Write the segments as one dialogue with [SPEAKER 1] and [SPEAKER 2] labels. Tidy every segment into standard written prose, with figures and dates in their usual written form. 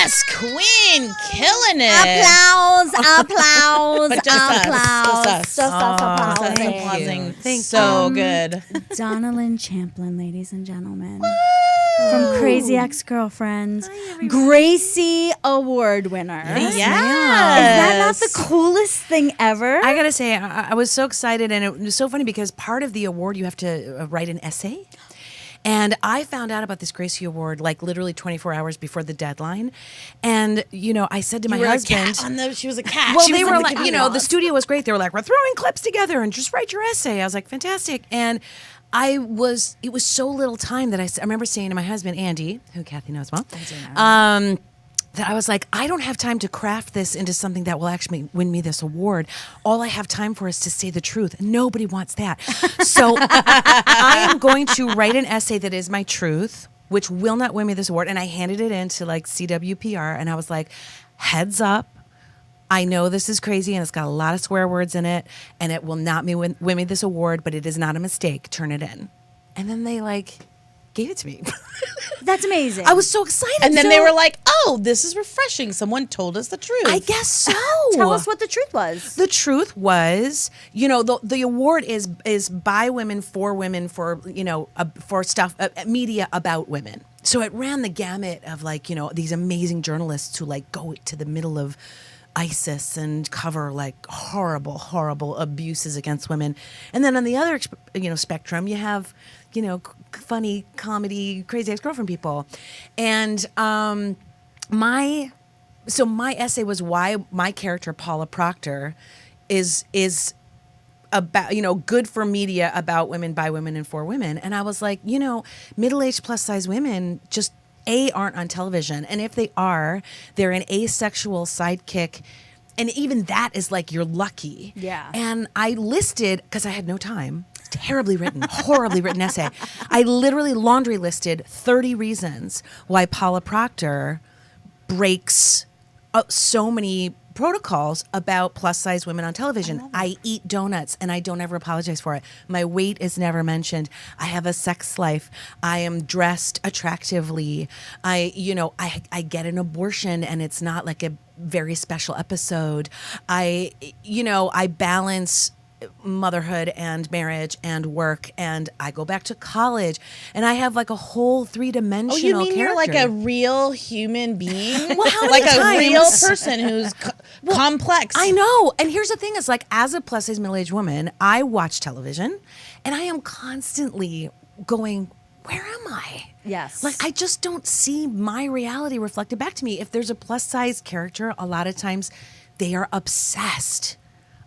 [SPEAKER 1] Yes, Queen, killing it.
[SPEAKER 2] Applause.
[SPEAKER 1] But just
[SPEAKER 2] applause.
[SPEAKER 1] us.
[SPEAKER 2] Just us
[SPEAKER 1] Applausing.
[SPEAKER 2] applauding.
[SPEAKER 1] Thank so good.
[SPEAKER 2] Donna Lynne Champlin, ladies and gentlemen. From Crazy Ex-Girlfriends. Gracie Award winner.
[SPEAKER 1] Yes.
[SPEAKER 2] Is that not the coolest thing ever?
[SPEAKER 3] I gotta say, I was so excited, and it was so funny because part of the award you have to write an essay. And I found out about this Gracie Award like literally 24 hours before the deadline. And, you know, I said to my husband.
[SPEAKER 1] She was a cat.
[SPEAKER 3] Well,
[SPEAKER 1] She
[SPEAKER 3] they
[SPEAKER 1] was
[SPEAKER 3] were
[SPEAKER 1] on
[SPEAKER 3] like,
[SPEAKER 1] the
[SPEAKER 3] you know, the
[SPEAKER 1] catalog.
[SPEAKER 3] studio was great. They were like, we're throwing clips together and just write your essay. I was like, fantastic. And it was so little time that I remember saying to my husband, Andy, who Kathy knows well, that I was like, I don't have time to craft this into something that will actually win me this award. All I have time for is to say the truth. Nobody wants that. So I am going to write an essay that is my truth, which will not win me this award. And I handed it in to like CWPR, and I was like, heads up. I know this is crazy and it's got a lot of swear words in it, and it will not win me this award, but it is not a mistake. Turn it in. And then they like gave it to me.
[SPEAKER 2] That's amazing.
[SPEAKER 3] I was so excited.
[SPEAKER 1] And then they were like, oh, this is refreshing. Someone told us the truth.
[SPEAKER 3] I guess so.
[SPEAKER 2] Tell us what the truth was.
[SPEAKER 3] The truth was, you know, the award is by women, for you know, for stuff, media about women. So it ran the gamut of like, you know, these amazing journalists who like go to the middle of ISIS and cover like horrible abuses against women. And then on the other, you know, spectrum, you have, you know, funny comedy, Crazy Ex-Girlfriend people. And my essay was why my character Paula Proctor is about, you know, good for media about women, by women, and for women. And I was like, you know, middle-aged plus size women just aren't on television, and if they are, they're an asexual sidekick, and even that is like you're lucky.
[SPEAKER 2] Yeah.
[SPEAKER 3] And I listed, because I had no time, terribly written, horribly written essay. I literally laundry listed 30 reasons why Paula Proctor breaks so many protocols about plus size women on television. I eat donuts and I don't ever apologize for it. My weight is never mentioned. I have a sex life. I am dressed attractively. I get an abortion and it's not like a very special episode. I balance motherhood and marriage and work, and I go back to college, and I have like a whole three-dimensional
[SPEAKER 1] Oh, you mean
[SPEAKER 3] character.
[SPEAKER 1] you're like a real human being?
[SPEAKER 3] Well, how
[SPEAKER 1] like
[SPEAKER 3] many
[SPEAKER 1] a real
[SPEAKER 3] times?
[SPEAKER 1] person who's complex.
[SPEAKER 3] I know. And here's the thing, is like, as a plus size middle-aged woman, I watch television and I am constantly going, where am I?
[SPEAKER 2] Yes.
[SPEAKER 3] Like, I just don't see my reality reflected back to me. If there's a plus size character, a lot of times they are obsessed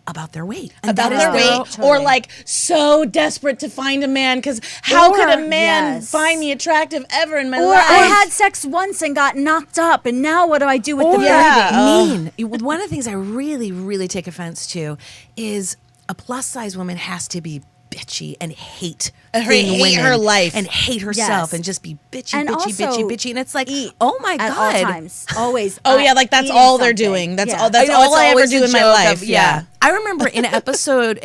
[SPEAKER 3] about their weight. And
[SPEAKER 1] About
[SPEAKER 3] that
[SPEAKER 1] their
[SPEAKER 3] is
[SPEAKER 1] weight,
[SPEAKER 2] Totally.
[SPEAKER 1] or like so desperate to find a man, because how
[SPEAKER 2] Or-
[SPEAKER 1] could a man
[SPEAKER 2] yes.
[SPEAKER 1] find me attractive ever in my
[SPEAKER 2] Or
[SPEAKER 1] life?
[SPEAKER 2] I had sex once and got knocked up, and now what do I do with the
[SPEAKER 1] Yeah.
[SPEAKER 2] baby?
[SPEAKER 3] mean. One of the things I really, really take offense to is a plus size woman has to be bitchy and hate being
[SPEAKER 1] hate
[SPEAKER 3] women
[SPEAKER 1] her life.
[SPEAKER 3] and hate herself
[SPEAKER 2] Yes.
[SPEAKER 3] and just be bitchy,
[SPEAKER 2] And
[SPEAKER 3] bitchy,
[SPEAKER 2] also
[SPEAKER 3] bitchy. And it's like,
[SPEAKER 2] eat
[SPEAKER 3] oh my
[SPEAKER 2] at
[SPEAKER 3] God.
[SPEAKER 2] all times, always.
[SPEAKER 1] Oh yeah, like that's
[SPEAKER 2] eating
[SPEAKER 1] all they're
[SPEAKER 2] something.
[SPEAKER 1] doing. That's
[SPEAKER 2] Yeah.
[SPEAKER 1] all. That's
[SPEAKER 3] I know,
[SPEAKER 1] all
[SPEAKER 3] it's
[SPEAKER 1] I ever
[SPEAKER 3] always
[SPEAKER 1] do
[SPEAKER 3] a
[SPEAKER 1] in my
[SPEAKER 3] joke
[SPEAKER 1] life.
[SPEAKER 3] of-
[SPEAKER 1] yeah.
[SPEAKER 3] I remember in episode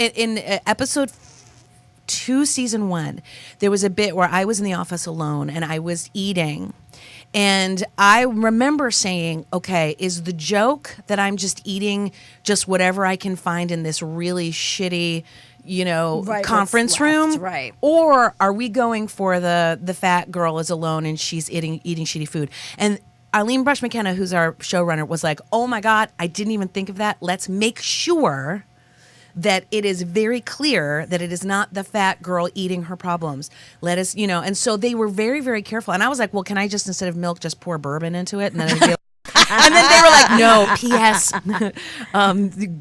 [SPEAKER 3] 2, season 1, there was a bit where I was in the office alone and I was eating. And I remember saying, okay, is the joke that I'm just eating just whatever I can find in this really shitty, you know,
[SPEAKER 2] Right,
[SPEAKER 3] conference
[SPEAKER 2] what's left,
[SPEAKER 3] room?
[SPEAKER 2] right.
[SPEAKER 3] Or are we going for the fat girl is alone and she's eating shitty food? And Eileen Brush McKenna, who's our showrunner, was like, oh my God, I didn't even think of that. Let's make sure that it is very clear that it is not the fat girl eating her problems. Let us, you know, and so they were very, very careful. And I was like, well, can I just, instead of milk, just pour bourbon into it? And then, and then they were like, no, P.S.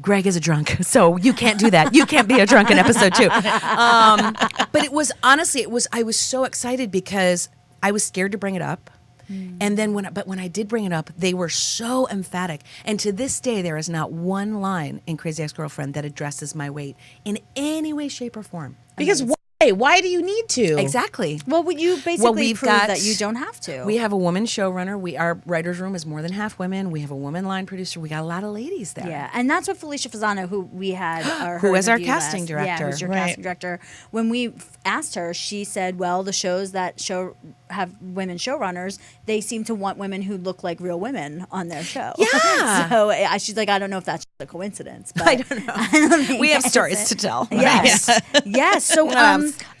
[SPEAKER 3] Greg is a drunk, so you can't do that. You can't be a drunk in episode 2. But it was, honestly, I was so excited because I was scared to bring it up. And then when I did bring it up, they were so emphatic. And to this day, there is not one line in Crazy Ex-Girlfriend that addresses my weight in any way, shape, or form.
[SPEAKER 1] Because Hey, why do you need to?
[SPEAKER 3] Exactly.
[SPEAKER 2] Well, you basically
[SPEAKER 3] we've
[SPEAKER 2] prove
[SPEAKER 3] got-
[SPEAKER 2] that you don't have to.
[SPEAKER 3] We have a woman showrunner. Our writer's room is more than half women. We have a woman line producer. We got a lot of ladies there.
[SPEAKER 2] Yeah, and that's what Felicia Fasano, who we had,
[SPEAKER 3] Who was our
[SPEAKER 2] interview
[SPEAKER 3] casting director.
[SPEAKER 2] Yeah, who's your
[SPEAKER 1] Right.
[SPEAKER 2] casting director. When we asked her, she said, "Well, the shows that have women showrunners, they seem to want women who look like real women on their show."
[SPEAKER 3] Yeah.
[SPEAKER 2] So she's like, "I don't know if that's a coincidence, but
[SPEAKER 3] I don't know. We have stories to tell.
[SPEAKER 2] Yes, yes. So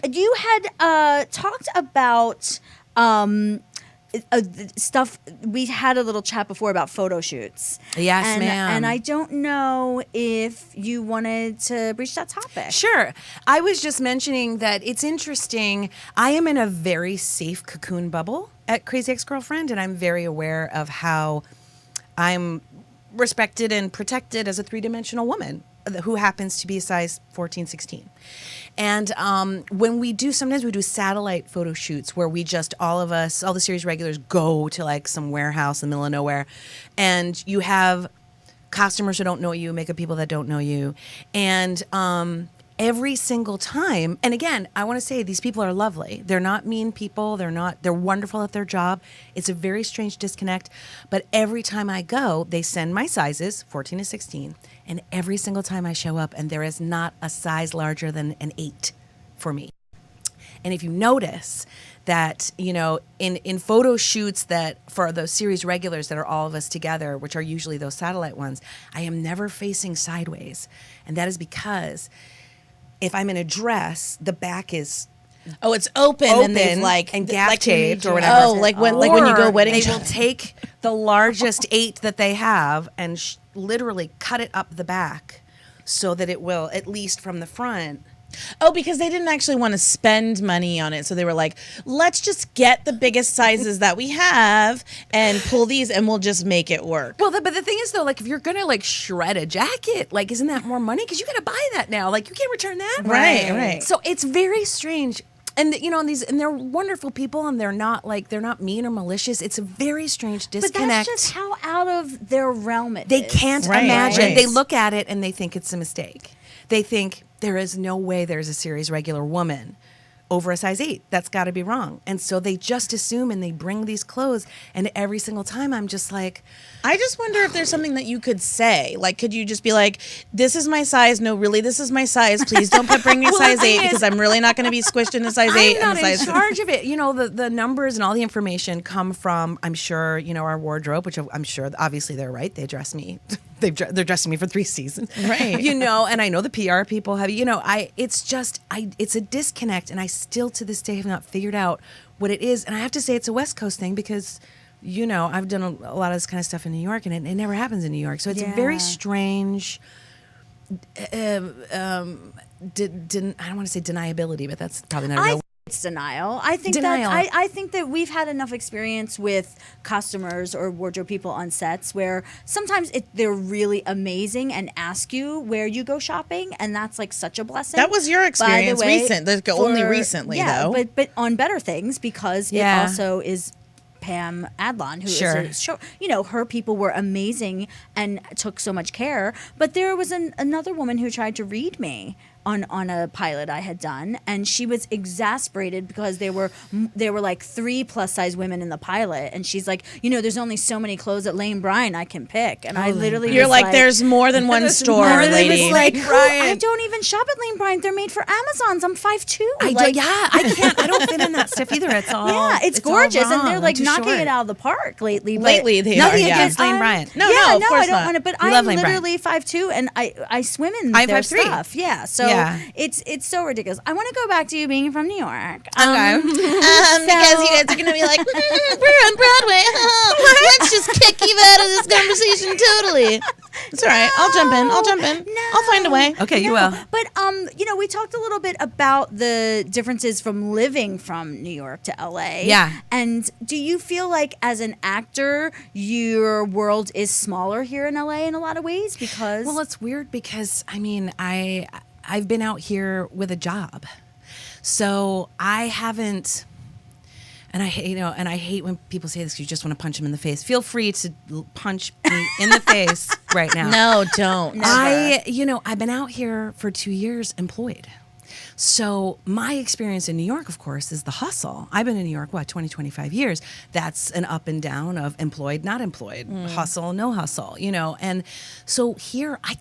[SPEAKER 2] you had talked about stuff. We had a little chat before about photo shoots.
[SPEAKER 3] Yes,
[SPEAKER 2] and,
[SPEAKER 3] ma'am.
[SPEAKER 2] And I don't know if you wanted to breach that topic.
[SPEAKER 3] Sure. I was just mentioning that it's interesting. I am in a very safe cocoon bubble at Crazy Ex-Girlfriend, and I'm very aware of how I'm respected and protected as a three-dimensional woman who happens to be a size 14, 16. And when sometimes we do satellite photo shoots where we just, all of us, all the series regulars go to like some warehouse in the middle of nowhere, and you have costumers who don't know you, makeup people that don't know you. And every single time, and again, I want to say these people are lovely. They're not mean people. They're wonderful at their job. It's a very strange disconnect. But every time I go, they send my sizes, 14 to 16. And every single time I show up, and there is not a size larger than an 8 for me. And if you notice that, in photo shoots that for those series regulars that are all of us together, which are usually those satellite ones, I am never facing sideways. And that is because if I'm in a dress, the back is
[SPEAKER 1] it's open and they've
[SPEAKER 3] and
[SPEAKER 1] gap
[SPEAKER 3] gaff taped or whatever.
[SPEAKER 1] Oh, like when you go wedding
[SPEAKER 3] They
[SPEAKER 1] shopping.
[SPEAKER 3] will take the largest 8 that they have and literally cut it up the back so that it will, at least from the front.
[SPEAKER 1] Oh, because they didn't actually want to spend money on it. So they were like, let's just get the biggest sizes that we have and pull these and we'll just make it work.
[SPEAKER 3] Well, but the thing is, though, like if you're going to like shred a jacket, like isn't that more money? Because you got to buy that now. Like you can't return that.
[SPEAKER 1] Right.
[SPEAKER 3] So it's very strange. And and they're wonderful people, and they're not mean or malicious. It's a very strange disconnect.
[SPEAKER 2] But that's just how out of their realm it
[SPEAKER 3] They
[SPEAKER 2] is.
[SPEAKER 3] can't
[SPEAKER 1] Right,
[SPEAKER 3] imagine.
[SPEAKER 1] right.
[SPEAKER 3] They look at it and they think it's a mistake. They think there is no way there's a series regular woman over a size 8. That's got to be wrong. And so they just assume and they bring these clothes. And every single time I'm just like,
[SPEAKER 1] I just wonder if there's something that you could say. Like, could you just be like, this is my size. No, really, this is my size. Please don't bring me a size 8 because I'm really not going to be squished in a size 8.
[SPEAKER 3] I'm not
[SPEAKER 1] and a
[SPEAKER 3] in
[SPEAKER 1] size
[SPEAKER 3] charge of it. The numbers and all the information come from, I'm sure, our wardrobe, which I'm sure, obviously they're right. They dress me. They're dressing me for 3 seasons.
[SPEAKER 1] Right.
[SPEAKER 3] And I know the PR people have, it's a disconnect. And I still to this day have not figured out what it is. And I have to say it's a West Coast thing because, I've done a lot of this kind of stuff in New York and it never happens in New York. So it's a very strange, I don't want to say deniability, but that's probably not a real word.
[SPEAKER 2] It's denial. I think
[SPEAKER 3] Denial.
[SPEAKER 2] that I think that we've had enough experience with costumers or wardrobe people on sets where sometimes they're really amazing and ask you where you go shopping, and that's like such a blessing.
[SPEAKER 1] That was your experience
[SPEAKER 2] By the way,
[SPEAKER 1] only recently,
[SPEAKER 2] yeah,
[SPEAKER 1] though.
[SPEAKER 2] but on Better Things because it also is Pam Adlon, who is her people were amazing and took so much care. But there was another woman who tried to read me on a pilot I had done, and she was exasperated because there were like 3 plus size women in the pilot, and she's like, there's only so many clothes at Lane Bryant I can pick, and I literally
[SPEAKER 1] You're
[SPEAKER 2] was
[SPEAKER 1] like, there's more than one store,
[SPEAKER 2] literally
[SPEAKER 1] lady.
[SPEAKER 2] was like,
[SPEAKER 3] Bryant.
[SPEAKER 2] I don't even shop at Lane Bryant. They're made for Amazons. I'm 5'2".
[SPEAKER 3] I can't. I don't fit in that stuff either. It's all
[SPEAKER 2] It's
[SPEAKER 3] all
[SPEAKER 2] gorgeous, and
[SPEAKER 3] wrong.
[SPEAKER 2] they're like
[SPEAKER 3] I'm too
[SPEAKER 2] knocking
[SPEAKER 3] short.
[SPEAKER 2] it out of the park lately. But
[SPEAKER 1] Lately they
[SPEAKER 3] Nothing
[SPEAKER 1] are, yeah.
[SPEAKER 3] against Lane Bryant.
[SPEAKER 1] No,
[SPEAKER 2] I
[SPEAKER 1] of course
[SPEAKER 2] don't
[SPEAKER 1] not.
[SPEAKER 2] want to. But
[SPEAKER 3] We
[SPEAKER 2] I'm
[SPEAKER 3] love Lane Bryant.
[SPEAKER 2] literally 5'2", and I swim in
[SPEAKER 3] I'm
[SPEAKER 2] their
[SPEAKER 3] 5'3".
[SPEAKER 2] stuff. Yeah, so it's so ridiculous. I want to go back to you being from New York.
[SPEAKER 1] Because you guys are going to be like, we're on Broadway. Let's just kick you out of this conversation totally. It's all right. I'll jump in.
[SPEAKER 2] No.
[SPEAKER 1] I'll find a way.
[SPEAKER 3] Okay, you will.
[SPEAKER 2] But we talked a little bit about the differences from living from New York to LA.
[SPEAKER 3] Yeah.
[SPEAKER 2] And do you feel like as an actor, your world is smaller here in LA in a lot of ways? Because
[SPEAKER 3] Well, it's weird because I've been out here with a job, so I haven't. And I hate when people say this. 'Cause you just want to punch them in the face. Feel free to punch me in the face right now.
[SPEAKER 1] No, don't.
[SPEAKER 3] I've been out here for 2 years employed. So my experience in New York, of course, is the hustle. I've been in New York, 20, 25 years. That's an up and down of employed, not employed, hustle, no hustle, And so here, I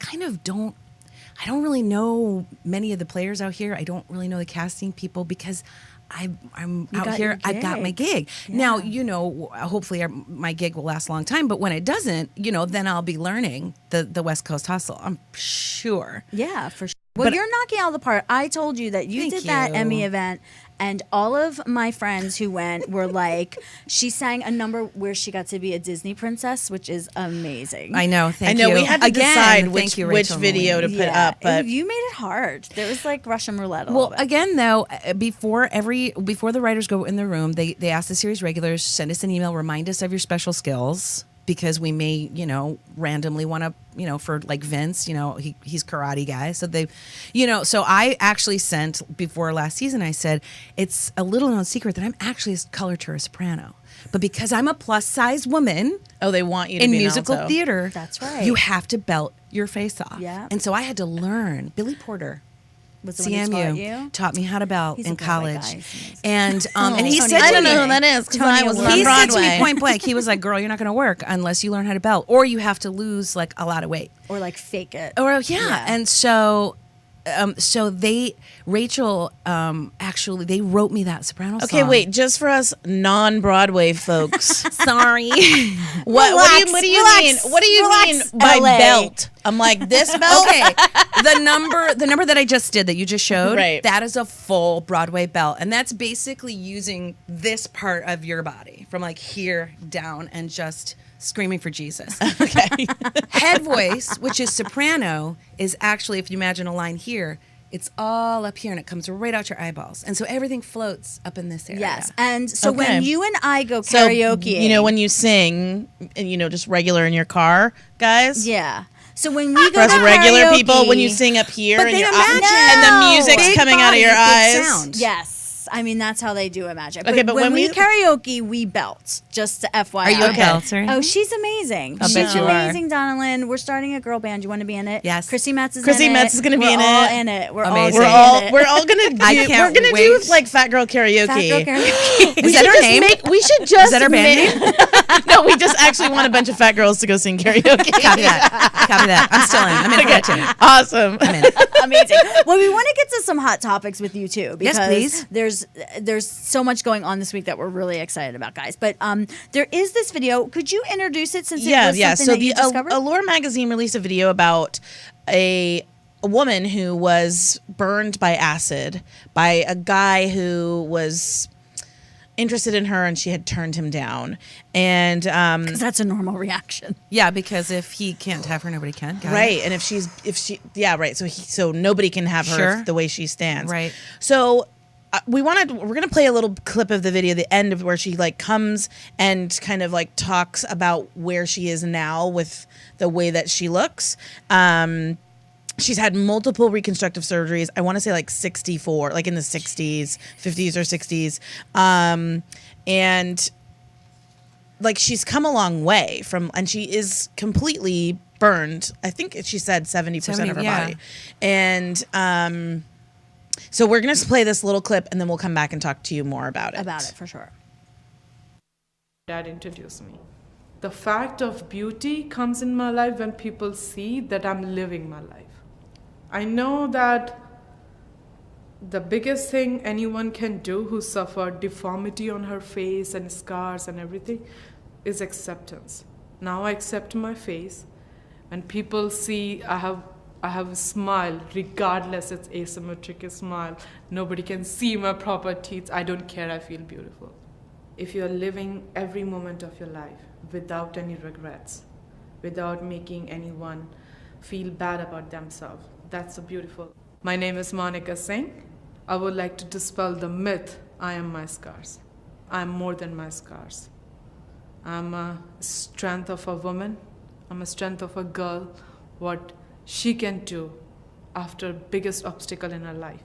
[SPEAKER 3] don't really know many of the players out here. I don't really know the casting people because I'm out here. I've got my gig. Yeah. Now, hopefully my gig will last a long time. But when it doesn't, then I'll be learning the West Coast hustle. I'm sure.
[SPEAKER 2] Yeah, for sure. Well, you're knocking out of the park. I told you that you did that Emmy event. And all of my friends who went were like, she sang a number where she got to be a Disney princess, which is amazing.
[SPEAKER 3] I know. Thank you.
[SPEAKER 1] I know. We had to decide which video to put up, but
[SPEAKER 2] you made it hard. There was like Russian roulette.
[SPEAKER 3] Well, again, though, before the writers go in the room, they ask the series regulars, send us an email, remind us of your special skills. Because we may, randomly want to, for like Vince, he's karate guy. So so I actually sent before last season, I said, it's a little known secret that I'm actually a color to a soprano. But because I'm a plus size woman.
[SPEAKER 1] Oh, they want you to
[SPEAKER 3] in
[SPEAKER 1] be
[SPEAKER 3] musical
[SPEAKER 1] an alto.
[SPEAKER 3] theater.
[SPEAKER 2] That's right.
[SPEAKER 3] You have to belt your face off.
[SPEAKER 2] Yeah.
[SPEAKER 3] And so I had to learn. Billy Porter.
[SPEAKER 2] Was the one who
[SPEAKER 3] taught me how to belt in college,
[SPEAKER 2] guy.
[SPEAKER 3] and he said,
[SPEAKER 1] I don't know who that is because I was on
[SPEAKER 3] he
[SPEAKER 1] Broadway.
[SPEAKER 3] said to me point blank, he was like, "Girl, you're not going to work unless you learn how to belt, or you have to lose like a lot of weight,
[SPEAKER 2] or like fake it,
[SPEAKER 3] or yeah." And so Rachel actually they wrote me that soprano song.
[SPEAKER 1] Okay, wait, just for us non-Broadway folks.
[SPEAKER 3] Sorry.
[SPEAKER 1] What do you mean? What do you mean by
[SPEAKER 2] LA.
[SPEAKER 1] belt? I'm like, this belt?
[SPEAKER 3] Okay, the number that I just did that you just showed,
[SPEAKER 1] right.
[SPEAKER 3] That is a full Broadway belt, and that's basically using this part of your body from like here down and just screaming for Jesus.
[SPEAKER 1] Okay.
[SPEAKER 3] Head voice, which is soprano, is actually, if you imagine a line here, it's all up here and it comes right out your eyeballs. And so everything floats up in this area.
[SPEAKER 2] Yes. And so when you and I go karaoke.
[SPEAKER 1] So, when you sing, and, just regular in your car, guys.
[SPEAKER 2] Yeah. So when we go
[SPEAKER 1] for us
[SPEAKER 2] to
[SPEAKER 1] regular
[SPEAKER 2] karaoke,
[SPEAKER 1] people, when you sing up here
[SPEAKER 3] but
[SPEAKER 1] and,
[SPEAKER 3] they
[SPEAKER 1] you're
[SPEAKER 3] imagine,
[SPEAKER 1] and the music's
[SPEAKER 3] big
[SPEAKER 1] coming out of
[SPEAKER 3] body,
[SPEAKER 1] your
[SPEAKER 3] big
[SPEAKER 1] eyes.
[SPEAKER 3] sound.
[SPEAKER 2] Yes. I mean, that's how they do imagine.
[SPEAKER 1] Okay, but
[SPEAKER 2] when we
[SPEAKER 1] we
[SPEAKER 2] karaoke, we belt, just to FYI.
[SPEAKER 3] Are you a belter?
[SPEAKER 2] Oh, she's amazing.
[SPEAKER 3] I'll bet
[SPEAKER 2] She's
[SPEAKER 3] you are.
[SPEAKER 2] amazing, Donna Lynne. We're starting a girl band. You want to be in it?
[SPEAKER 3] Yes.
[SPEAKER 2] Chrissy Metz is
[SPEAKER 1] Chrissy
[SPEAKER 2] in
[SPEAKER 1] Metz
[SPEAKER 2] it.
[SPEAKER 1] is going to be in
[SPEAKER 2] We're all
[SPEAKER 1] it.
[SPEAKER 2] in it. We're
[SPEAKER 3] Amazing.
[SPEAKER 2] all in it.
[SPEAKER 1] We're all gonna do.
[SPEAKER 3] I can't
[SPEAKER 1] We're gonna
[SPEAKER 3] wait.
[SPEAKER 1] do like Fat Girl Karaoke.
[SPEAKER 2] Fat girl karaoke.
[SPEAKER 3] Is that her name?
[SPEAKER 1] We should just.
[SPEAKER 3] Is that her band name?
[SPEAKER 1] No, we just actually want a bunch of fat girls to go sing karaoke.
[SPEAKER 3] Copy that. I'm still in. I'm in for it too.
[SPEAKER 1] Awesome.
[SPEAKER 3] I'm in.
[SPEAKER 2] Amazing. Well, we want to get to some hot topics with you too, because
[SPEAKER 3] Yes, please.
[SPEAKER 2] there's so much going on this week that we're really excited about, guys. But there is this video. Could you introduce it since it was something
[SPEAKER 1] So
[SPEAKER 2] that you discovered?
[SPEAKER 1] Allure magazine released a video about a woman who was burned by acid by a guy who was interested in her and she had turned him down. And
[SPEAKER 2] 'Cause that's a normal reaction.
[SPEAKER 3] Yeah, because if he can't have her, nobody can. Got
[SPEAKER 1] right.
[SPEAKER 3] it.
[SPEAKER 1] And if she right. So nobody can have her
[SPEAKER 3] Sure.
[SPEAKER 1] the way she stands.
[SPEAKER 3] Right.
[SPEAKER 1] So we're going to play a little clip of the video, the end of where she like comes and kind of like talks about where she is now with the way that she looks. She's had multiple reconstructive surgeries. I want to say like 64, like in the 60s, 50s or 60s. And like she's come a long way and she is completely burned. I think she said 70% of her body. And so we're going to play this little clip and then we'll come back and talk to you more about it.
[SPEAKER 2] About it, for sure.
[SPEAKER 4] Dad introduced me. The fact of beauty comes in my life when people see that I'm living my life. I know that the biggest thing anyone can do who suffered deformity on her face and scars and everything is acceptance. Now I accept my face, and people see I have a smile, regardless it's asymmetric smile. Nobody can see my proper teeth. I don't care, I feel beautiful. If you're living every moment of your life without any regrets, without making anyone feel bad about themselves, that's so beautiful. My name is Monica Singh. I would like to dispel the myth, I am my scars. I'm more than my scars. I'm a strength of a woman. I'm a strength of a girl. What she can do after biggest obstacle in her life.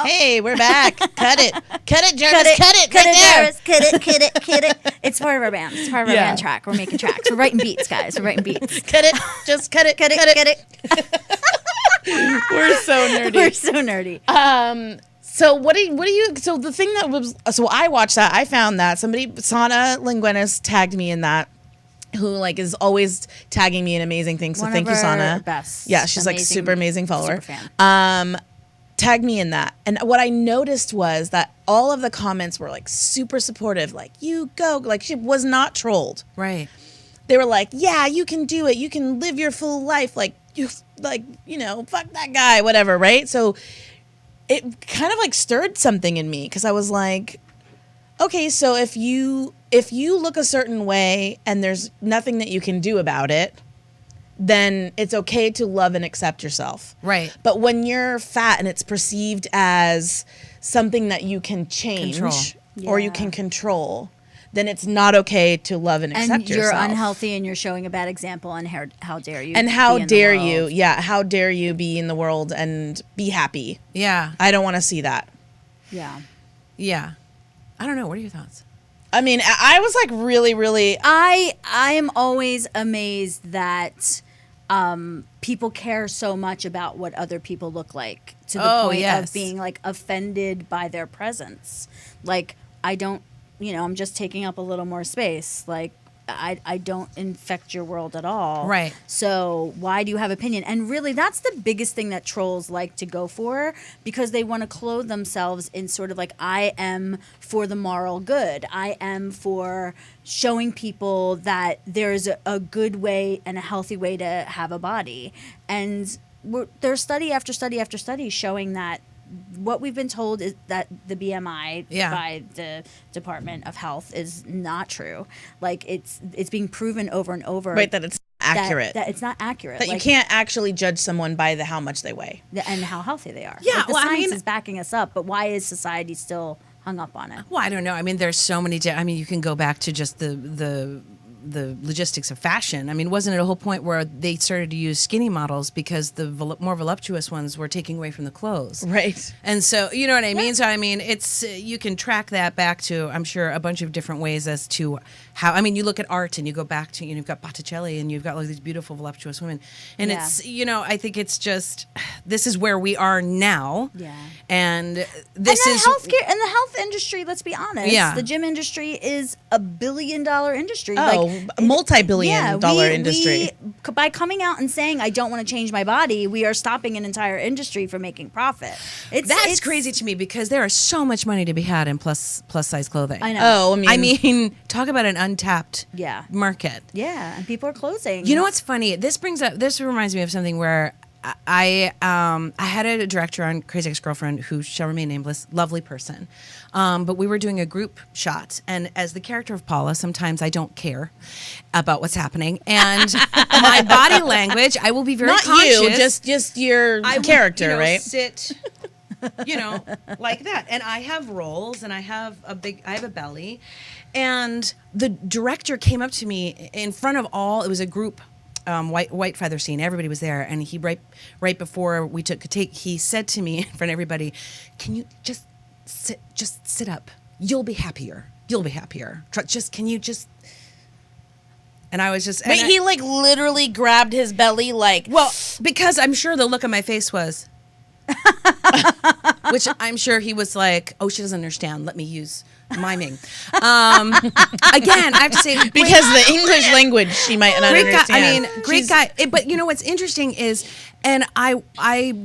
[SPEAKER 1] Hey, we're back. Cut it. Cut it, Jarvis. Cut it.
[SPEAKER 2] Cut
[SPEAKER 1] Right
[SPEAKER 2] it,
[SPEAKER 1] there.
[SPEAKER 2] Jarvis. Cut it. It's part of our band. It's part of our band track. We're making tracks. We're writing beats, guys. We're writing beats.
[SPEAKER 1] Cut it. Just cut it.
[SPEAKER 2] Cut it.
[SPEAKER 1] We're so nerdy.
[SPEAKER 2] We're so nerdy.
[SPEAKER 1] So what do you, so the thing that was, so I watched that, I found that Sana Linguinis tagged me in that, who like is always tagging me in amazing things. So
[SPEAKER 2] One
[SPEAKER 1] thank
[SPEAKER 2] of
[SPEAKER 1] you,
[SPEAKER 2] our
[SPEAKER 1] Sana.
[SPEAKER 2] best,
[SPEAKER 1] Yeah, she's like super amazing follower.
[SPEAKER 2] Super fan.
[SPEAKER 1] Tagged me in that. And what I noticed was that all of the comments were like super supportive, like you go, like she was not trolled.
[SPEAKER 3] Right.
[SPEAKER 1] They were like, yeah, you can do it. You can live your full life. Like you, like, you know, fuck that guy, whatever. Right. So it kind of like stirred something in me because I was like, okay, so if you look a certain way and there's nothing that you can do about it, then it's okay to love and accept yourself.
[SPEAKER 3] Right.
[SPEAKER 1] But when you're fat and it's perceived as something that you can change or you can control, then it's not okay to love and accept yourself.
[SPEAKER 2] And you're unhealthy and you're showing a bad example, and how dare you?
[SPEAKER 1] And how dare you? Yeah, how dare you be in the world and be happy?
[SPEAKER 3] Yeah.
[SPEAKER 1] I don't want to see that.
[SPEAKER 2] Yeah.
[SPEAKER 3] Yeah. I don't know. What are your thoughts?
[SPEAKER 1] I mean, I was like really.
[SPEAKER 2] I am always amazed that people care so much about what other people look like to the point of being like offended by their presence. Like, I don't, you know, I'm just taking up a little more space. Like, I don't infect your world at all.
[SPEAKER 3] Right.
[SPEAKER 2] So why do you have opinion? And really, that's the biggest thing that trolls like to go for, because they want to clothe themselves in sort of like, I am for the moral good. I am for showing people that there's a good way and a healthy way to have a body. And there's study after study after study showing that what we've been told is that the BMI by the Department of Health is not true. Like it's being proven over and over.
[SPEAKER 1] Right, that it's accurate.
[SPEAKER 2] That it's not accurate.
[SPEAKER 1] That you can't actually judge someone by how much they weigh.
[SPEAKER 2] And how healthy they are.
[SPEAKER 3] Yeah,
[SPEAKER 2] like the
[SPEAKER 3] well,
[SPEAKER 2] science is backing us up, but why is society still hung up on it?
[SPEAKER 3] Well, I don't know. I mean, there's so many. I mean, you can go back to just the logistics of fashion. I mean, wasn't it a whole point where they started to use skinny models because the more voluptuous ones were taking away from the clothes?
[SPEAKER 1] Right.
[SPEAKER 3] And so, you know what I mean? So, I mean, it's you can track that back to, I'm sure, a bunch of different ways as to how, I mean, you look at art and you go back to, you've got Botticelli and you've got like these beautiful voluptuous women. And it's, you know, I think it's just, this is where we are now.
[SPEAKER 2] Yeah.
[SPEAKER 3] And
[SPEAKER 2] this is healthcare and the health industry, let's be honest.
[SPEAKER 3] Yeah.
[SPEAKER 2] The gym industry is $1 billion industry.
[SPEAKER 1] Multi-billion dollar industry.
[SPEAKER 2] By coming out and saying, I don't want to change my body, we are stopping an entire industry from making profit.
[SPEAKER 3] That's crazy to me because there is so much money to be had in plus size clothing.
[SPEAKER 2] I know.
[SPEAKER 1] Oh,
[SPEAKER 3] I mean, talk about an untapped market.
[SPEAKER 2] Yeah, and people are closing.
[SPEAKER 3] You know what's funny? This reminds me of something where I had a director on Crazy Ex-Girlfriend who shall remain nameless, lovely person. But we were doing a group shot, and as the character of Paula, sometimes I don't care about what's happening, and my body language, I will be very conscious.
[SPEAKER 1] Not you, just your character, right?
[SPEAKER 3] Sit, like that, and I have rolls, and I have a belly, and the director came up to me in front of all. It was a group. White feather scene. Everybody was there, and he right before we took a take, he said to me in front of everybody, "Can you just sit up? You'll be happier. Can you just?" And I was just.
[SPEAKER 1] Wait, he like literally grabbed his belly, like.
[SPEAKER 3] Well, because I'm sure the look on my face was, which I'm sure he was like, "Oh, she doesn't understand. Let me use." Miming. Again, I have to say,
[SPEAKER 1] because the English language she might not understand.
[SPEAKER 3] Guy, great guy. But you know what's interesting is, and I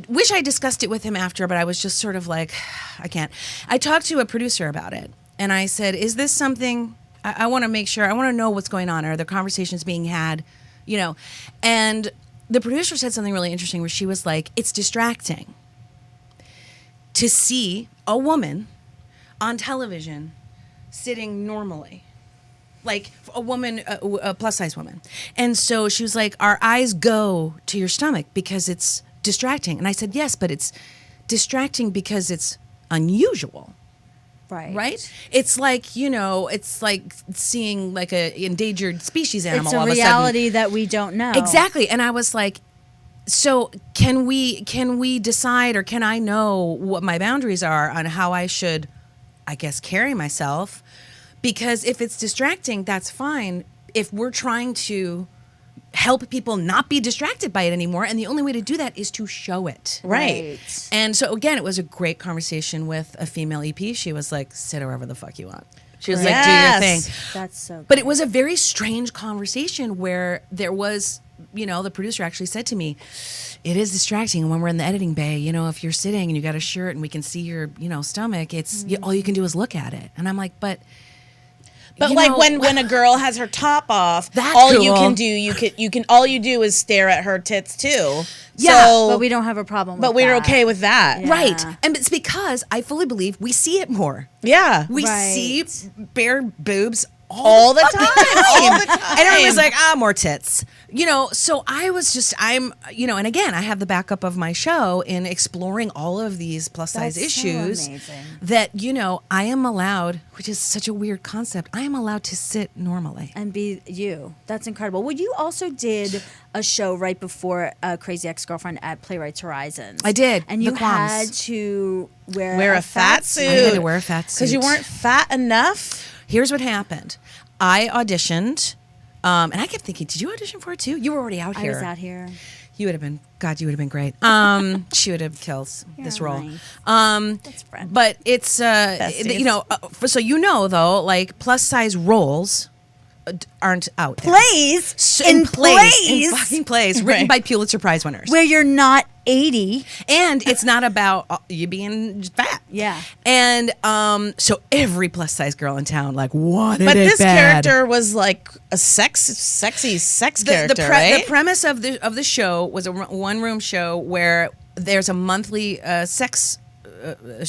[SPEAKER 3] wish I discussed it with him after, but I was just sort of like, I can't. I talked to a producer about it, and I said, "Is this something? I want to make sure. I want to know what's going on. Are there conversations being had? You know?" And the producer said something really interesting, where she was like, "It's distracting to see a woman on television sitting normally, like a woman, a plus size woman." And so she was like, "Our eyes go to your stomach because it's distracting." And I said, "Yes, but it's distracting because it's unusual." Right? It's like, it's like seeing like a endangered species animal.
[SPEAKER 2] It's a
[SPEAKER 3] all
[SPEAKER 2] reality
[SPEAKER 3] of a sudden.
[SPEAKER 2] that we don't know.
[SPEAKER 3] Exactly. And I was like, so can we decide, or can I know what my boundaries are on how I should, I guess, carry myself? Because if it's distracting, that's fine. If we're trying to help people not be distracted by it anymore. And the only way to do that is to show it.
[SPEAKER 1] Right.
[SPEAKER 3] And so, again, it was a great conversation with a female EP. She was like, sit wherever the fuck you want. She was like, do your thing.
[SPEAKER 2] That's so good.
[SPEAKER 3] But it was a very strange conversation where there was, the producer actually said to me, it is distracting when we're in the editing bay, if you're sitting and you got a shirt and we can see your, stomach, it's all you can do is look at it. And I'm like, But
[SPEAKER 1] like when a girl has her top off,
[SPEAKER 3] That's
[SPEAKER 1] all
[SPEAKER 3] cool.
[SPEAKER 1] you can do, all you do is stare at her tits too.
[SPEAKER 3] Yeah,
[SPEAKER 1] so,
[SPEAKER 2] but we don't have a problem with
[SPEAKER 1] But we're
[SPEAKER 2] that.
[SPEAKER 1] okay with that.
[SPEAKER 2] Yeah.
[SPEAKER 3] Right. And it's because I fully believe we see it more.
[SPEAKER 1] Yeah.
[SPEAKER 3] We
[SPEAKER 2] Right.
[SPEAKER 3] see bare boobs
[SPEAKER 1] all the
[SPEAKER 3] fucking
[SPEAKER 1] time. All the time.
[SPEAKER 3] And everyone's like, more tits. So I was just, and again, I have the backup of my show in exploring all of these plus size
[SPEAKER 2] That's so
[SPEAKER 3] issues
[SPEAKER 2] amazing.
[SPEAKER 3] that, I am allowed, which is such a weird concept, I am allowed to sit normally.
[SPEAKER 2] And be you. That's incredible. Well, you also did a show right before Crazy Ex-Girlfriend at Playwrights Horizons.
[SPEAKER 3] I did.
[SPEAKER 2] And
[SPEAKER 3] The
[SPEAKER 2] you
[SPEAKER 3] Qualms.
[SPEAKER 2] had to wear
[SPEAKER 1] a fat suit.
[SPEAKER 3] I had to wear a fat suit.
[SPEAKER 1] Because you weren't fat enough.
[SPEAKER 3] Here's what happened. I auditioned, and I kept thinking, did you audition for it too? You were already out here.
[SPEAKER 2] I was out here.
[SPEAKER 3] You would have been, God, you would have been great. She would have killed this role.
[SPEAKER 2] Nice. That's friend.
[SPEAKER 3] But it's,
[SPEAKER 1] Besties.
[SPEAKER 3] so though, like plus size roles aren't out there.
[SPEAKER 2] Plays
[SPEAKER 3] So-
[SPEAKER 2] in
[SPEAKER 3] plays, in
[SPEAKER 2] plays
[SPEAKER 3] fucking plays, written
[SPEAKER 1] Right.
[SPEAKER 3] by Pulitzer Prize winners.
[SPEAKER 2] where you're not 80.
[SPEAKER 3] And it's not about you being fat.
[SPEAKER 2] Yeah.
[SPEAKER 3] And so every plus size girl in town wanted
[SPEAKER 1] But
[SPEAKER 3] it
[SPEAKER 1] this
[SPEAKER 3] bad.
[SPEAKER 1] character was like a sexy character,
[SPEAKER 3] the
[SPEAKER 1] right?
[SPEAKER 3] premise of the show was a one room show where there's a monthly sex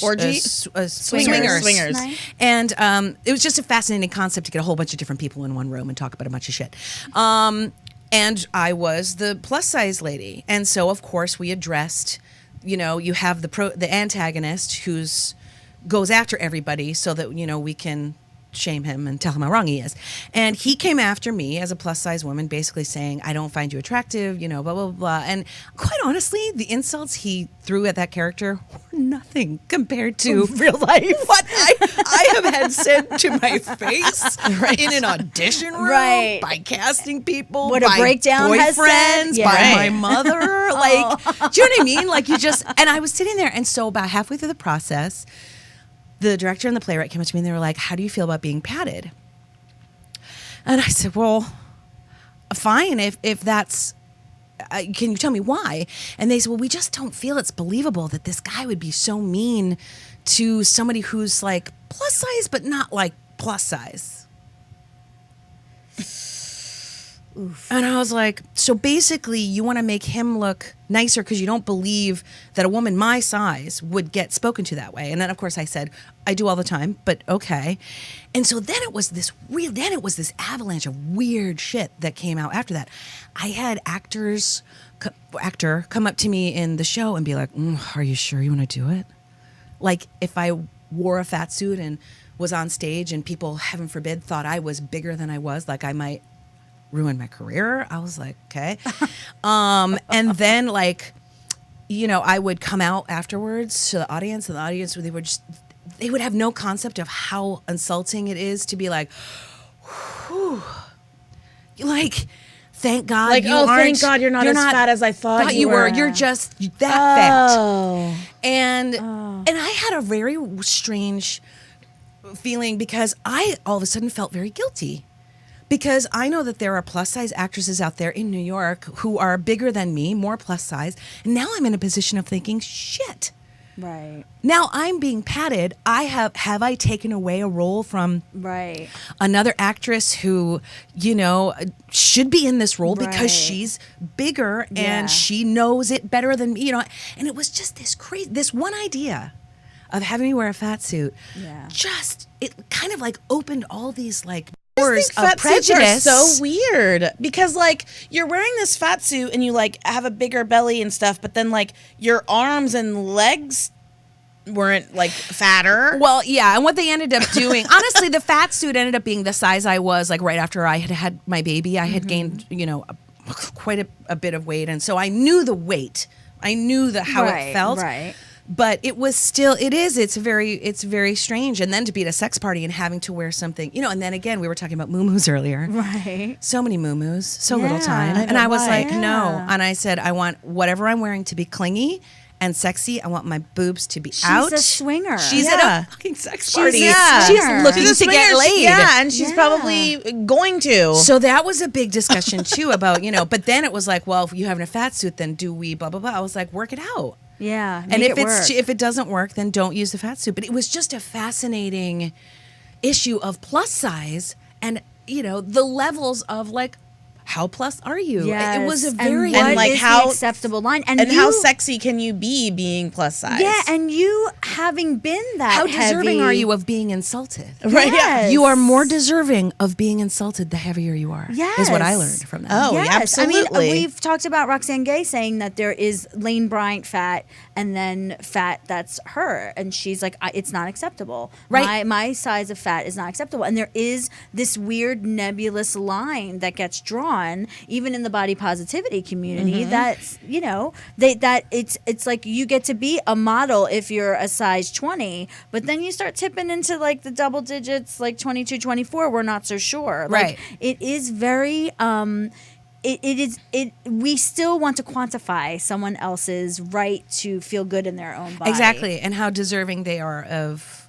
[SPEAKER 1] Orgy?
[SPEAKER 3] swingers.
[SPEAKER 2] Nice.
[SPEAKER 3] And it was just a fascinating concept to get a whole bunch of different people in one room and talk about a bunch of shit. And I was the plus size lady, and so of course we addressed. You have the antagonist who's goes after everybody so that we can shame him and tell him how wrong he is. And he came after me as a plus size woman, basically saying, I don't find you attractive, blah, blah, blah, blah. And quite honestly, the insults he threw at that character were nothing compared to real life. What I have had said to my face in an audition room,
[SPEAKER 2] Right.
[SPEAKER 3] by casting people,
[SPEAKER 2] What a
[SPEAKER 3] by
[SPEAKER 2] breakdown
[SPEAKER 3] boyfriends,
[SPEAKER 2] has said. Yeah.
[SPEAKER 3] by
[SPEAKER 1] Right.
[SPEAKER 3] my mother. Do you know what I mean? And I was sitting there, and so about halfway through the process, the director and the playwright came up to me and they were like, how do you feel about being padded? And I said, well, fine, if that's, can you tell me why? And they said, well, we just don't feel it's believable that this guy would be so mean to somebody who's like plus size, but not like plus size. Oof. And I was like, so basically you want to make him look nicer because you don't believe that a woman my size would get spoken to that way. And then of course I said, I do all the time, but okay. And so then it was this avalanche of weird shit that came out after that. I had actor come up to me in the show and be like, are you sure you want to do it? Like if I wore a fat suit and was on stage and people, heaven forbid, thought I was bigger than I was, like I might ruin my career. I was like, okay. And then I would come out afterwards to the audience, and the audience, they would have no concept of how insulting it is to be like, whew, thank God
[SPEAKER 1] thank God you're not as fat as I thought you were.
[SPEAKER 3] You're just that
[SPEAKER 1] Oh.
[SPEAKER 3] fat. And I had a very strange feeling because I all of a sudden felt very guilty. Because I know that there are plus size actresses out there in New York who are bigger than me, more plus size. And now I'm in a position of thinking, shit.
[SPEAKER 2] Right.
[SPEAKER 3] Now I'm being padded. Have I taken away a role from
[SPEAKER 2] Right.
[SPEAKER 3] another actress who, should be in this role because
[SPEAKER 2] Right.
[SPEAKER 3] she's bigger
[SPEAKER 2] Yeah.
[SPEAKER 3] and she knows it better than me, And it was just this one idea of having me wear a fat suit.
[SPEAKER 2] Yeah.
[SPEAKER 3] It kind of opened all these
[SPEAKER 1] I
[SPEAKER 3] doors
[SPEAKER 1] think
[SPEAKER 3] of
[SPEAKER 1] fat suits are
[SPEAKER 3] prejudice.
[SPEAKER 1] so weird because you're wearing this fat suit and you have a bigger belly and stuff, but then your arms and legs weren't fatter.
[SPEAKER 3] Well, yeah, and what they ended up doing, honestly, the fat suit ended up being the size I was right after I had my baby. I had gained, quite a bit of weight, and so I knew the weight. I knew how it felt.
[SPEAKER 2] Right.
[SPEAKER 3] But it was still, it's very strange. And then to be at a sex party and having to wear something, and then again, we were talking about muumuus earlier.
[SPEAKER 2] Right.
[SPEAKER 3] So many muumuus, so little time. And I was like, no. And I said, I want whatever I'm wearing to be clingy and sexy. I want my boobs to be out.
[SPEAKER 2] She's a swinger.
[SPEAKER 3] She's at a fucking sex party.
[SPEAKER 2] She's
[SPEAKER 3] looking to get laid.
[SPEAKER 1] Yeah, and she's probably going to.
[SPEAKER 3] So that was a big discussion too about, but then it was like, well, if you have a fat suit, then do we blah, blah, blah. I was like, work it out.
[SPEAKER 2] Yeah.
[SPEAKER 3] And
[SPEAKER 2] make it work.
[SPEAKER 3] if it doesn't work, then don't use the fat suit. But it was just a fascinating issue of plus size and, the levels of like, how plus are you?
[SPEAKER 2] Yes.
[SPEAKER 3] It was a very
[SPEAKER 2] and
[SPEAKER 1] like
[SPEAKER 2] is
[SPEAKER 1] how
[SPEAKER 2] the acceptable line,
[SPEAKER 1] and how sexy can you be being plus size?
[SPEAKER 2] Yeah, and you having been that
[SPEAKER 3] how deserving
[SPEAKER 2] heavy,
[SPEAKER 3] are you of being insulted?
[SPEAKER 1] Right.
[SPEAKER 2] Yes.
[SPEAKER 3] You are more deserving of being insulted the heavier you are.
[SPEAKER 2] Yes.
[SPEAKER 3] Is what I learned from that.
[SPEAKER 1] Oh,
[SPEAKER 2] Yes.
[SPEAKER 1] absolutely.
[SPEAKER 2] I mean, we've talked about Roxane Gay saying that there is Lane Bryant fat and then fat that's her. And she's like, it's not acceptable.
[SPEAKER 3] Right.
[SPEAKER 2] My size of fat is not acceptable. And there is this weird nebulous line that gets drawn, even in the body positivity community, that's, it's like you get to be a model if you're a size 20, but then you start tipping into like the double digits, like 22, 24, we're not so sure.
[SPEAKER 3] Right.
[SPEAKER 2] Like, it is very, we still want to quantify someone else's right to feel good in their own body.
[SPEAKER 3] Exactly. And how deserving they are of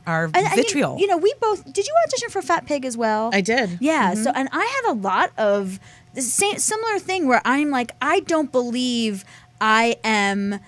[SPEAKER 3] our vitriol.
[SPEAKER 2] We both, did you audition for Fat Pig as well?
[SPEAKER 1] I did.
[SPEAKER 2] Yeah. So, and I had a lot of the same similar thing where I'm like, I don't believe I am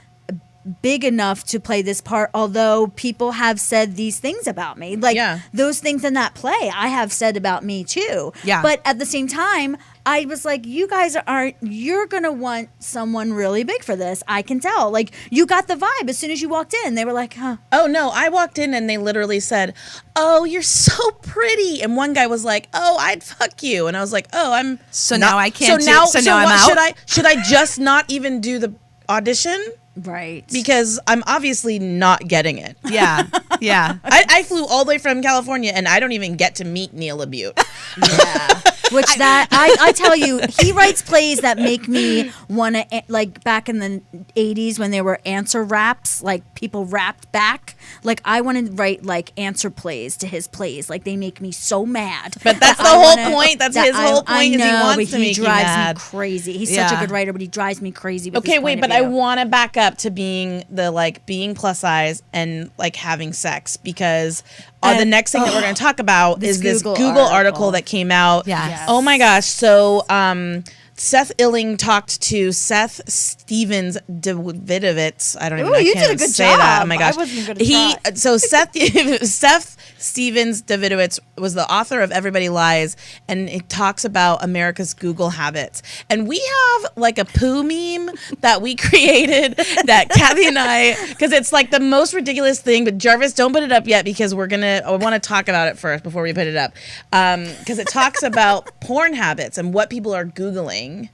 [SPEAKER 2] big enough to play this part, although people have said these things about me. Like those things in that play I have said about me too.
[SPEAKER 3] Yeah.
[SPEAKER 2] But at the same time, I was like, you guys you're going to want someone really big for this. I can tell. Like, you got the vibe as soon as you walked in. They were like, huh.
[SPEAKER 1] Oh, no. I walked in and they literally said, oh, you're so pretty. And one guy was like, oh, I'd fuck you. And I was like, oh, I'm...
[SPEAKER 3] So now I can't
[SPEAKER 1] So now
[SPEAKER 3] I'm out?
[SPEAKER 1] Should I just not even do the audition?
[SPEAKER 2] Right.
[SPEAKER 1] Because I'm obviously not getting it.
[SPEAKER 3] Yeah. Yeah.
[SPEAKER 1] I flew all the way from California and I don't even get to meet Neil Labute.
[SPEAKER 2] Yeah. Which I tell you, he writes plays that make me want to, like back in the 80s when there were answer raps, like people rapped back. Like I want to write like answer plays to his plays. Like they make me so mad.
[SPEAKER 1] But that's the whole point. That's his whole point is he wants to make you mad.
[SPEAKER 2] He drives me crazy. He's such a good writer, but he drives me crazy. With
[SPEAKER 1] okay,
[SPEAKER 2] his
[SPEAKER 1] wait,
[SPEAKER 2] point
[SPEAKER 1] but
[SPEAKER 2] of
[SPEAKER 1] I
[SPEAKER 2] view.
[SPEAKER 1] want to back up to being plus size and like having sex because the next thing that we're going to talk about is this Google article that came out.
[SPEAKER 3] Yes.
[SPEAKER 1] Oh my gosh. So Seth Illing talked to Seth Stevens Davidovitz. I don't even know.
[SPEAKER 2] You
[SPEAKER 1] I can't
[SPEAKER 2] did a good
[SPEAKER 1] say
[SPEAKER 2] job.
[SPEAKER 1] that. Oh my gosh.
[SPEAKER 2] I wasn't going to try.
[SPEAKER 1] So Seth Stevens Davidovitz was the author of Everybody Lies, and it talks about America's Google habits. And we have like a poo meme that we created that Kathy and I, because it's like the most ridiculous thing, but Jarvis, don't put it up yet because I want to talk about it first before we put it up. Because it talks about porn habits and what people are Googling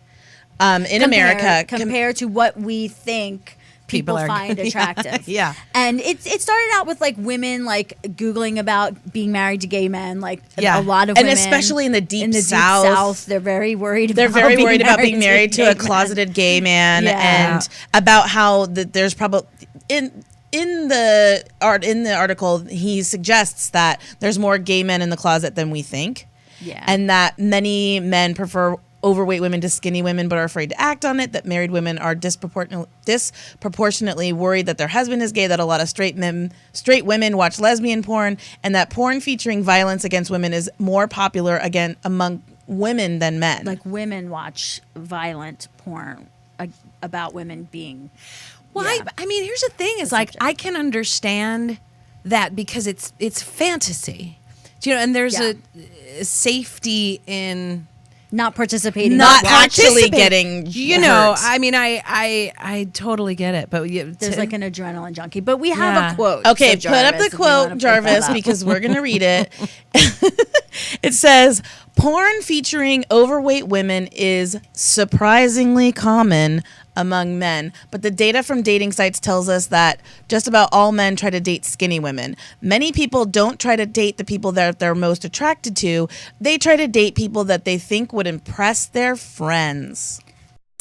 [SPEAKER 1] in America.
[SPEAKER 2] Compared to what we think people find attractive.
[SPEAKER 3] Yeah.
[SPEAKER 2] And it started out with like women like Googling about being married to gay men, like a lot of women.
[SPEAKER 1] And especially in the deep
[SPEAKER 2] South.
[SPEAKER 1] Deep South,
[SPEAKER 2] they're very worried about
[SPEAKER 1] being married to a closeted gay man and about how there's probably in the article he suggests that there's more gay men in the closet than we think.
[SPEAKER 2] Yeah.
[SPEAKER 1] And that many men prefer overweight women to skinny women but are afraid to act on it, that married women are disproportionately worried that their husband is gay, that a lot of straight women watch lesbian porn, and that porn featuring violence against women is more popular again among women than men.
[SPEAKER 2] Like women watch violent porn about women being...
[SPEAKER 3] Well, I mean, here's the thing: is like I can understand that because it's fantasy, and there's a safety in
[SPEAKER 2] not participating,
[SPEAKER 1] not actually getting.
[SPEAKER 3] Hurt. I mean, I totally get it, but
[SPEAKER 2] there's like an adrenaline junkie. But we have a quote.
[SPEAKER 1] Okay,
[SPEAKER 2] so
[SPEAKER 1] put up the quote, Jarvis, because we're gonna read it. It says, "Porn featuring overweight women is surprisingly common among men, but the data from dating sites tells us that just about all men try to date skinny women. Many people don't try to date the people that they're most attracted to. They try to date people that they think would impress their friends."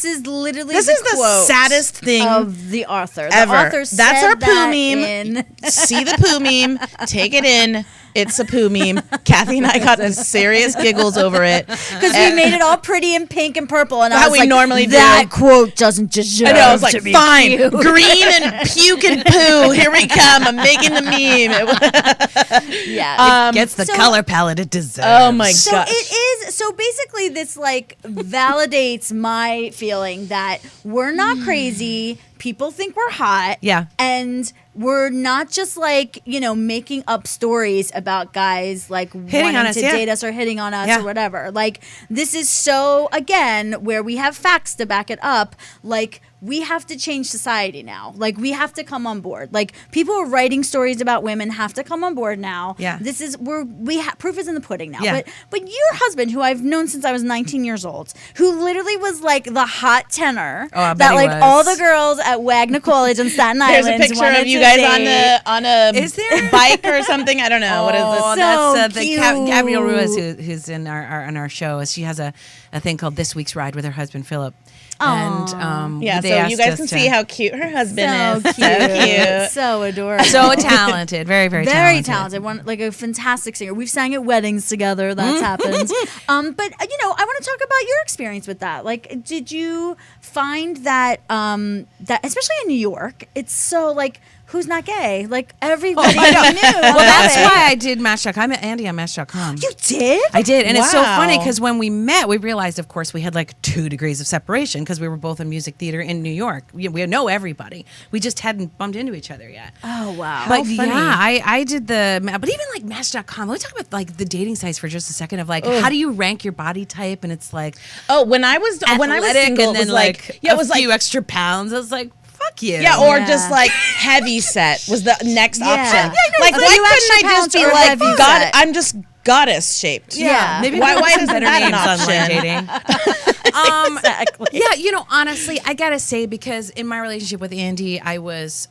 [SPEAKER 2] This is literally
[SPEAKER 1] This
[SPEAKER 2] the
[SPEAKER 1] is the
[SPEAKER 2] quote
[SPEAKER 1] saddest thing
[SPEAKER 2] of the author.
[SPEAKER 1] ever.
[SPEAKER 2] The author
[SPEAKER 1] That's
[SPEAKER 2] said
[SPEAKER 1] our poo
[SPEAKER 2] that
[SPEAKER 1] meme. See the poo meme. Take it in. It's a poo meme. Kathy and I got serious giggles over it
[SPEAKER 2] because we made it all pretty and pink and purple, and I
[SPEAKER 1] How
[SPEAKER 2] was
[SPEAKER 1] we
[SPEAKER 2] like,
[SPEAKER 1] normally do.
[SPEAKER 2] that quote doesn't deserve.
[SPEAKER 1] I know. I was like,
[SPEAKER 2] to be
[SPEAKER 1] fine,
[SPEAKER 2] cute.
[SPEAKER 1] green and puke and poo. Here we come. I'm making the meme.
[SPEAKER 2] Yeah.
[SPEAKER 3] It gets the color palette it deserves.
[SPEAKER 1] Oh my
[SPEAKER 2] So
[SPEAKER 1] gosh.
[SPEAKER 2] it is. So basically, this like validates my feeling that we're not crazy. People think we're hot.
[SPEAKER 3] Yeah.
[SPEAKER 2] And we're not just like, making up stories about guys like
[SPEAKER 3] Hitting
[SPEAKER 2] wanting
[SPEAKER 3] on us,
[SPEAKER 2] to
[SPEAKER 3] yeah.
[SPEAKER 2] date us or hitting on us
[SPEAKER 3] Yeah.
[SPEAKER 2] or whatever. Like, this is so, again, where we have facts to back it up. Like, we have to change society now. Like, we have to come on board. Like, people who are writing stories about women have to come on board now.
[SPEAKER 3] Yeah.
[SPEAKER 2] This is proof is in the pudding now.
[SPEAKER 3] Yeah.
[SPEAKER 2] But your husband, who I've known since I was 19 years old, who literally was like the hot tenor
[SPEAKER 3] I bet
[SPEAKER 2] that
[SPEAKER 3] he
[SPEAKER 2] like
[SPEAKER 3] was.
[SPEAKER 2] all the girls at Wagner College on Staten
[SPEAKER 1] There's
[SPEAKER 2] Island
[SPEAKER 1] a picture
[SPEAKER 2] wanted
[SPEAKER 1] of you
[SPEAKER 2] to
[SPEAKER 1] guys
[SPEAKER 2] date.
[SPEAKER 1] on a
[SPEAKER 3] Is there?
[SPEAKER 1] bike or something. I don't know. What is this?
[SPEAKER 3] Oh,
[SPEAKER 2] So
[SPEAKER 3] that's
[SPEAKER 2] cute.
[SPEAKER 3] Gabrielle Ruiz, who's in our show. She has a thing called This Week's Ride with her husband Philip. And
[SPEAKER 1] Yeah,
[SPEAKER 3] they
[SPEAKER 1] so
[SPEAKER 3] asked
[SPEAKER 1] you guys
[SPEAKER 3] us
[SPEAKER 1] can
[SPEAKER 3] to-
[SPEAKER 1] see how cute her husband
[SPEAKER 2] So
[SPEAKER 1] is.
[SPEAKER 2] cute.
[SPEAKER 1] So cute.
[SPEAKER 2] So adorable.
[SPEAKER 3] so talented, very
[SPEAKER 2] Very
[SPEAKER 3] talented.
[SPEAKER 2] talented. One like a fantastic singer. We've sang at weddings together. That's happened. But I want to talk about your experience with that. Like, did you find that that especially in New York, it's so like who's not gay? Like everybody knew.
[SPEAKER 3] Well, that's why I did Match.com. I'm Andy on Match.com.
[SPEAKER 2] You did?
[SPEAKER 3] I did, and it's so
[SPEAKER 1] Wow.
[SPEAKER 3] funny because when we met, we realized, of course, we had like 2 degrees of separation because we were both in music theater in New York. We know everybody. We just hadn't bumped into each other yet.
[SPEAKER 2] Oh wow.
[SPEAKER 3] But
[SPEAKER 1] funny.
[SPEAKER 3] yeah, I did but even like Match.com. Let me talk about like the dating sites for just a second of like how do you rank your body type? And it's like
[SPEAKER 1] Oh, when I was
[SPEAKER 3] athletic
[SPEAKER 1] single,
[SPEAKER 3] and
[SPEAKER 1] it was
[SPEAKER 3] then
[SPEAKER 1] like yeah, it was
[SPEAKER 3] a few
[SPEAKER 1] like
[SPEAKER 3] extra pounds. I was like, fuck you.
[SPEAKER 1] yeah, or
[SPEAKER 2] Yeah.
[SPEAKER 1] just like heavy set was the next
[SPEAKER 2] Yeah.
[SPEAKER 1] option.
[SPEAKER 2] Yeah, I know.
[SPEAKER 1] Like
[SPEAKER 2] A
[SPEAKER 1] why
[SPEAKER 2] few extra
[SPEAKER 1] couldn't I just
[SPEAKER 2] pounds
[SPEAKER 1] be
[SPEAKER 2] or
[SPEAKER 1] like
[SPEAKER 2] heavy
[SPEAKER 1] God?
[SPEAKER 2] set.
[SPEAKER 1] I'm just goddess shaped.
[SPEAKER 2] Yeah.
[SPEAKER 3] Maybe
[SPEAKER 1] Why
[SPEAKER 3] we
[SPEAKER 1] isn't
[SPEAKER 3] better
[SPEAKER 1] that an
[SPEAKER 3] names
[SPEAKER 1] option?
[SPEAKER 3] online dating?
[SPEAKER 2] Exactly.
[SPEAKER 3] Yeah, honestly, I gotta say because in my relationship with Andy, I was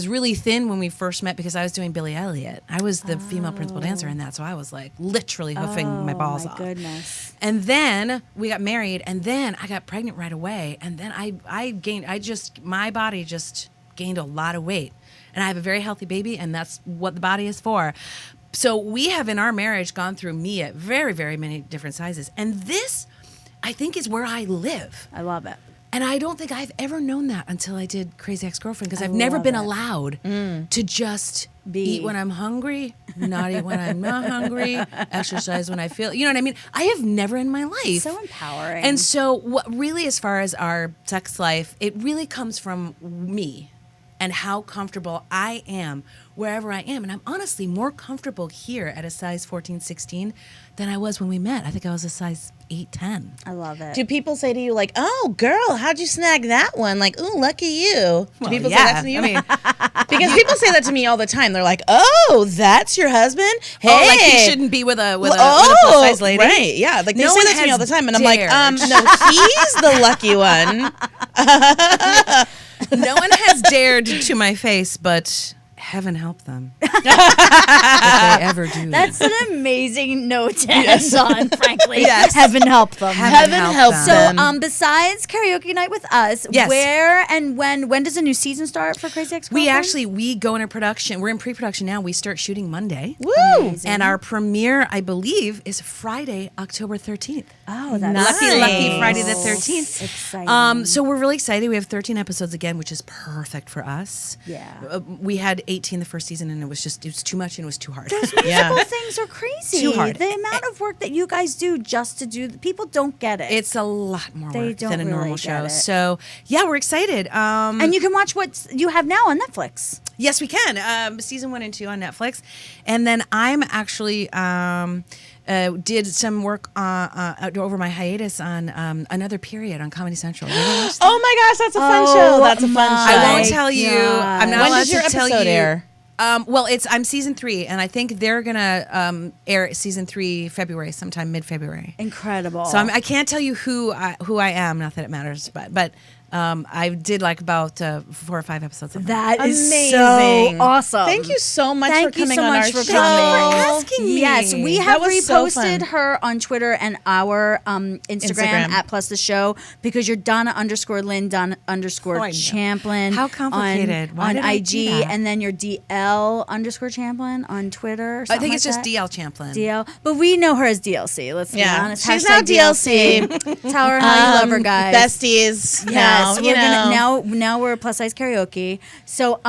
[SPEAKER 3] really thin when we first met because I was doing Billy Elliot. I was the female principal dancer in that, so I was like literally hoofing my balls off.
[SPEAKER 2] Goodness.
[SPEAKER 3] And then we got married, and then I got pregnant right away, and then my body just gained a lot of weight, and I have a very healthy baby, and that's what the body is for. So we have in our marriage gone through me at very, very many different sizes, and this, I think, is where I live.
[SPEAKER 2] I love it.
[SPEAKER 3] And I don't think I've ever known that until I did Crazy Ex-Girlfriend because I've never
[SPEAKER 2] love
[SPEAKER 3] been
[SPEAKER 2] it.
[SPEAKER 3] allowed to just
[SPEAKER 2] Be.
[SPEAKER 3] eat when I'm hungry, not eat when I'm not hungry, exercise when I feel. You know what I mean? I have never in my life.
[SPEAKER 2] So empowering.
[SPEAKER 3] And so, what really, as far as our sex life, it really comes from me and how comfortable I am wherever I am. And I'm honestly more comfortable here at a size 14, 16 than I was when we met. I think I was a size 8, 10.
[SPEAKER 2] I love it.
[SPEAKER 1] Do people say to you like, "Oh, girl, how'd you snag that one?" Like, "Ooh, lucky you." Do people say
[SPEAKER 3] yeah.
[SPEAKER 1] that to you?
[SPEAKER 3] I mean,
[SPEAKER 1] because people say that to me all the time. They're like, "Oh, that's your husband? Hey,
[SPEAKER 3] oh, like he shouldn't be with a
[SPEAKER 1] oh,
[SPEAKER 3] plus size lady.
[SPEAKER 1] right? Yeah, like they
[SPEAKER 3] No
[SPEAKER 1] say
[SPEAKER 3] one
[SPEAKER 1] that to me
[SPEAKER 3] has
[SPEAKER 1] all the time, and I'm like,
[SPEAKER 3] dared.
[SPEAKER 1] no, he's the lucky one.
[SPEAKER 3] No one has dared to my face, but heaven help them. If they ever do.
[SPEAKER 2] That's an amazing note to end on, frankly.
[SPEAKER 3] Yes.
[SPEAKER 2] Heaven help them.
[SPEAKER 1] Heaven help
[SPEAKER 2] So,
[SPEAKER 1] them.
[SPEAKER 2] besides karaoke night with us,
[SPEAKER 3] Yes.
[SPEAKER 2] where and when does a new season start for Crazy Ex-Girlfriend?
[SPEAKER 3] we go into production. We're in pre-production now. We start shooting Monday.
[SPEAKER 1] Woo!
[SPEAKER 2] Amazing.
[SPEAKER 3] And our premiere, I believe, is Friday, October 13th.
[SPEAKER 2] Oh, that's
[SPEAKER 3] Lucky
[SPEAKER 1] Nice.
[SPEAKER 3] Friday the 13th.
[SPEAKER 2] Exciting.
[SPEAKER 3] So we're really excited. We have 13 episodes again, which is perfect for us.
[SPEAKER 2] Yeah.
[SPEAKER 3] We had 18 the first season, and it was too much and it was too hard.
[SPEAKER 2] Musical things are crazy.
[SPEAKER 3] Too hard.
[SPEAKER 2] The amount of work that you guys do just to do, people don't get it.
[SPEAKER 3] It's a lot more
[SPEAKER 2] They
[SPEAKER 3] work
[SPEAKER 2] don't
[SPEAKER 3] than a
[SPEAKER 2] really
[SPEAKER 3] normal
[SPEAKER 2] get
[SPEAKER 3] show.
[SPEAKER 2] it.
[SPEAKER 3] So yeah, we're excited.
[SPEAKER 2] and you can watch what you have now on Netflix.
[SPEAKER 3] Yes, we can. Season 1 and 2 on Netflix, and then I'm actually did some work over my hiatus on another period on Comedy Central. You ever watch that?
[SPEAKER 1] Oh my gosh, that's a fun
[SPEAKER 2] Oh
[SPEAKER 1] show. That's a fun
[SPEAKER 2] my
[SPEAKER 1] show.
[SPEAKER 3] I won't tell you. I'm not
[SPEAKER 1] When
[SPEAKER 3] allowed
[SPEAKER 1] does your
[SPEAKER 3] to tell
[SPEAKER 1] episode
[SPEAKER 3] you.
[SPEAKER 1] air?
[SPEAKER 3] Well, I'm season 3, and I think they're gonna air season 3 February, sometime mid-February.
[SPEAKER 2] Incredible.
[SPEAKER 3] So I can't tell you who I am. Not that it matters, but I did like about 4 or 5 episodes of
[SPEAKER 2] That is
[SPEAKER 1] Amazing.
[SPEAKER 2] so awesome.
[SPEAKER 1] Thank you so much for
[SPEAKER 2] Thank you
[SPEAKER 1] coming
[SPEAKER 2] so
[SPEAKER 1] on
[SPEAKER 2] much
[SPEAKER 1] our
[SPEAKER 2] for
[SPEAKER 1] show.
[SPEAKER 2] coming.
[SPEAKER 3] asking me.
[SPEAKER 2] Yes, we
[SPEAKER 1] That
[SPEAKER 2] have
[SPEAKER 1] was so
[SPEAKER 2] reposted
[SPEAKER 1] fun.
[SPEAKER 2] her on Twitter and our Instagram at Plus the Show because you're Donna_Lynne, Donna_Champlin.
[SPEAKER 3] How complicated. Why
[SPEAKER 2] on
[SPEAKER 3] did I
[SPEAKER 2] IG,
[SPEAKER 3] do that?
[SPEAKER 2] and then you're DL_Champlin on Twitter. Or
[SPEAKER 3] I
[SPEAKER 2] something
[SPEAKER 3] think it's
[SPEAKER 2] like
[SPEAKER 3] just
[SPEAKER 2] that.
[SPEAKER 3] DL Champlin.
[SPEAKER 2] DL, but we know her as DLC. Let's be honest.
[SPEAKER 1] She's
[SPEAKER 2] Hashtag
[SPEAKER 1] now DLC.
[SPEAKER 2] Tell her how you love her, guys.
[SPEAKER 1] Besties.
[SPEAKER 2] Yes,
[SPEAKER 1] now,
[SPEAKER 2] now we're plus size karaoke. So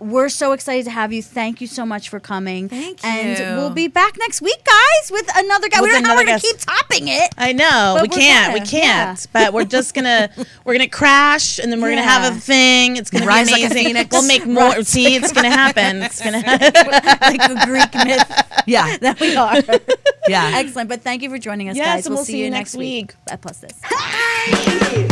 [SPEAKER 2] we're so excited to have you. Thank you so much for coming.
[SPEAKER 3] Thank you.
[SPEAKER 2] And we'll be back next week, guys, with another guy. We don't know how we're gonna keep topping it.
[SPEAKER 1] I know
[SPEAKER 2] But
[SPEAKER 1] we
[SPEAKER 2] we're
[SPEAKER 1] can't.
[SPEAKER 2] gonna,
[SPEAKER 1] We can't.
[SPEAKER 2] yeah.
[SPEAKER 1] But we're just gonna crash, and then we're gonna have a thing. It's gonna
[SPEAKER 3] Rise
[SPEAKER 1] be
[SPEAKER 3] like a
[SPEAKER 1] amazing.
[SPEAKER 3] phoenix.
[SPEAKER 1] We'll make more. See, it's gonna happen. It's gonna happen.
[SPEAKER 2] Like a Greek myth
[SPEAKER 3] Yeah.
[SPEAKER 2] that we are.
[SPEAKER 3] Yeah.
[SPEAKER 2] Excellent. But thank you for joining us,
[SPEAKER 1] Yes,
[SPEAKER 2] guys.
[SPEAKER 1] and
[SPEAKER 2] We'll
[SPEAKER 1] we'll
[SPEAKER 2] see
[SPEAKER 1] see
[SPEAKER 2] you
[SPEAKER 1] you
[SPEAKER 2] next
[SPEAKER 1] next
[SPEAKER 2] week
[SPEAKER 1] week.
[SPEAKER 2] at Plus This.
[SPEAKER 1] Hi.